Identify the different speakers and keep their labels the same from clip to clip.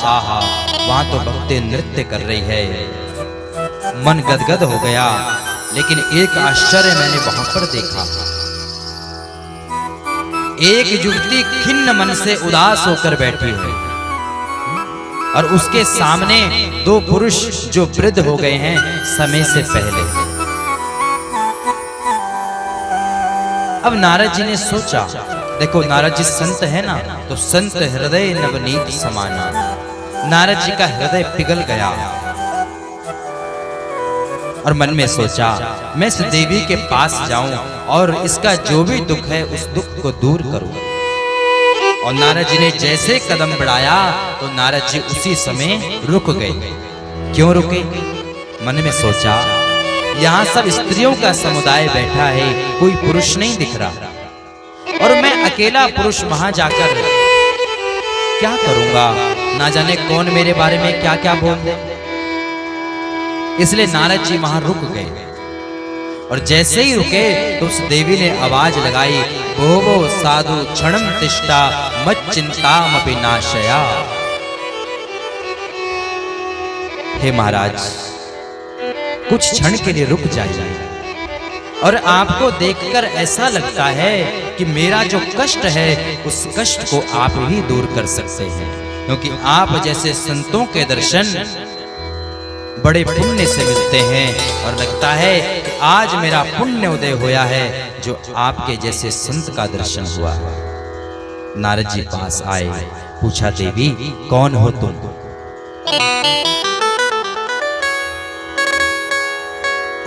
Speaker 1: आहा वहां तो भक्ति नृत्य कर रही है। मन गदगद हो गया, लेकिन एक आश्चर्य मैंने वहां पर देखा। एक युवती खिन्न मन से उदास होकर बैठी है और उसके सामने दो पुरुष जो वृद्ध हो गए हैं समय से पहले। अब नारद जी ने सोचा, देखो नारद जी संत है ना, तो संत हृदय नवनीत समाना। नारद जी का हृदय पिघल गया और मन में सोचा मैं इस देवी के पास जाऊं और इसका जो भी दुख है उस दुख को दूर करूं। और नारद जी ने जैसे कदम बढ़ाया तो नारद जी उसी समय रुक गए। क्यों रुके? मन में सोचा यहाँ सब स्त्रियों का समुदाय बैठा है, कोई पुरुष नहीं दिख रहा और मैं अकेला पुरुष वहां जाकर क्या करूंगा, ना जाने कौन मेरे बारे में क्या क्या बोल दे। इसलिए नारद जी वहां रुक गए और जैसे ही रुके तो उस देवी ने आवाज लगाई, भोवो साधु क्षणम तिष्ठा मत चिंतामपि नाशया। हे महाराज, कुछ क्षण के लिए रुक जाइए। और आपको देखकर ऐसा लगता है कि मेरा जो कष्ट है उस कष्ट को आप ही दूर कर सकते हैं, क्योंकि आप जैसे संतों के दर्शन बड़े पुण्य से मिलते हैं और लगता है कि आज मेरा पुण्य उदय हुआ है जो आपके जैसे संत का दर्शन हुआ। नारद जी पास आए, पूछा देवी कौन हो तुम?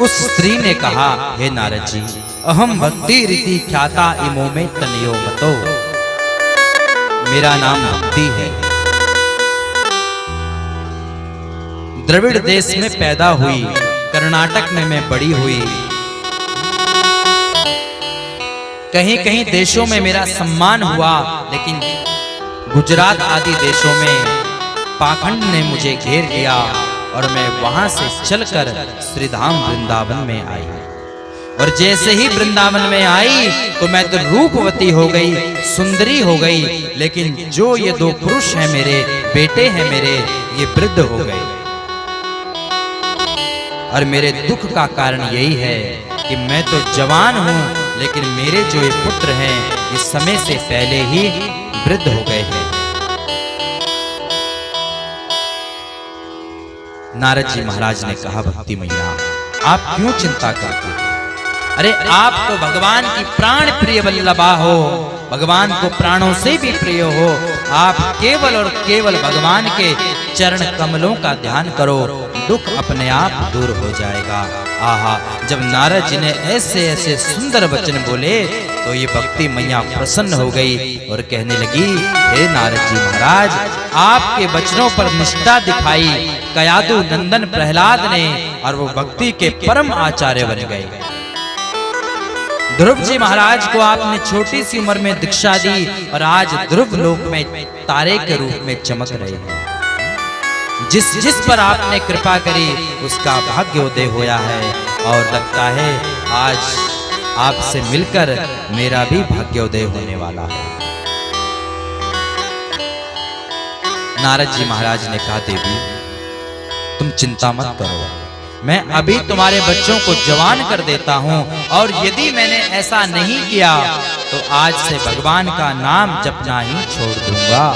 Speaker 1: उस स्त्री ने कहा, हे नारद जी, अहम भक्ति रीति ख्याता इमो में तनयो मतो। मेरा नाम भक्ति है। द्रविड़ देश में पैदा हुई, कर्नाटक में मैं बड़ी हुई। कहीं कहीं देशों में मेरा सम्मान हुआ, लेकिन गुजरात आदि देशों में पाखंड ने मुझे घेर लिया और मैं वहां से चलकर श्रीधाम वृंदावन में आई। और जैसे ही वृंदावन में आई तो मैं तो रूपवती हो गई, सुंदरी हो गई, लेकिन जो ये दो पुरुष हैं मेरे बेटे हैं मेरे, ये वृद्ध हो गए। और मेरे दुख का कारण यही है कि मैं तो जवान हूं, लेकिन मेरे जो ये पुत्र हैं ये समय से पहले ही वृद्ध हो गए हैं। नारद जी महाराज ने कहा, भक्ति मैया आप क्यों चिंता करते हैं? अरे आप तो भगवान की प्राण प्रिय वल्लभा हो, भगवान को प्राणों से भी प्रिय हो। आप केवल और केवल भगवान के चरण कमलों का ध्यान करो, दुख अपने आप दूर हो जाएगा। आहा, जब नारद जी ने ऐसे ऐसे सुंदर वचन बोले तो ये भक्ति मैया प्रसन्न हो गई और कहने लगी, हे नारद जी महाराज, आपके वचनों पर निष्ठा दिखाई कयादु नंदन प्रहलाद ने और वो भक्ति के परम आचार्य बन गए। ध्रुव जी महाराज को आपने छोटी सी उम्र में दीक्षा दी और आज ध्रुव लोक में तारे के रूप में चमक रहे हैं। जिस जिस पर आपने कृपा करी उसका भाग्योदय होया है और लगता है आज आपसे मिलकर मेरा भी भाग्योदय होने वाला है। नारद जी महाराज ने कहा, देवी तुम चिंता मत करो, मैं अभी तुम्हारे बच्चों को जवान कर देता हूं और यदि मैंने ऐसा नहीं किया तो आज से भगवान का नाम जपना ही छोड़ दूंगा।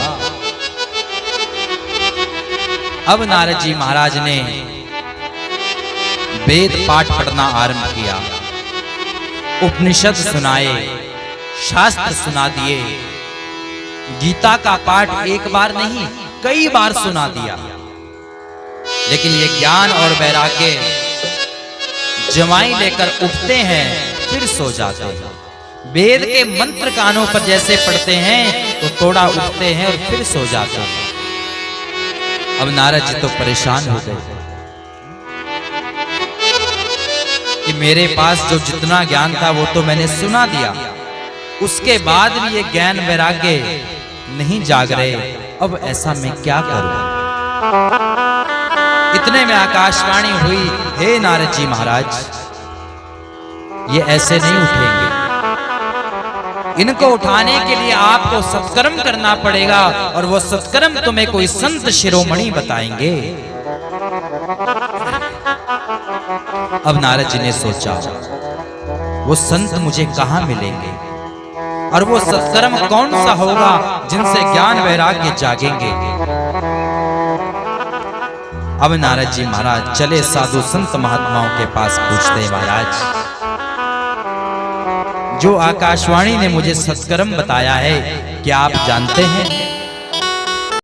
Speaker 1: अब नारद जी महाराज ने वेद पाठ पढ़ना आरंभ किया, उपनिषद सुनाए, शास्त्र सुना दिए। गीता का पाठ एक बार नहीं कई बार सुना दिया, लेकिन ये ज्ञान और वैराग्य जमाई लेकर उठते हैं फिर सो जाते हैं। वेद के मंत्र कानों पर जैसे पढ़ते हैं तो थोड़ा उठते हैं और फिर सो जाते हैं। अब नारद जी तो परेशान हो गए कि मेरे पास जो जितना ज्ञान था वो तो मैंने सुना दिया, उसके बाद भी ये ज्ञान वैराग्य नहीं जाग रहे, अब ऐसा मैं क्या करूं? इतने में आकाशवाणी हुई, हे नारद जी महाराज, ये ऐसे नहीं उठेंगे, इनको उठाने के लिए आपको सत्कर्म करना पड़ेगा और वो सत्कर्म तुम्हें कोई संत शिरोमणि बताएंगे। अब नारद जी ने सोचा वो संत मुझे कहां मिलेंगे और वो सत्कर्म कौन सा होगा जिनसे ज्ञान वैराग्य जागेंगे। अब नारद जी महाराज चले साधु संत महात्माओं के पास पूछते, महाराज जो आकाशवाणी ने मुझे सत्कर्म बताया है क्या आप जानते हैं?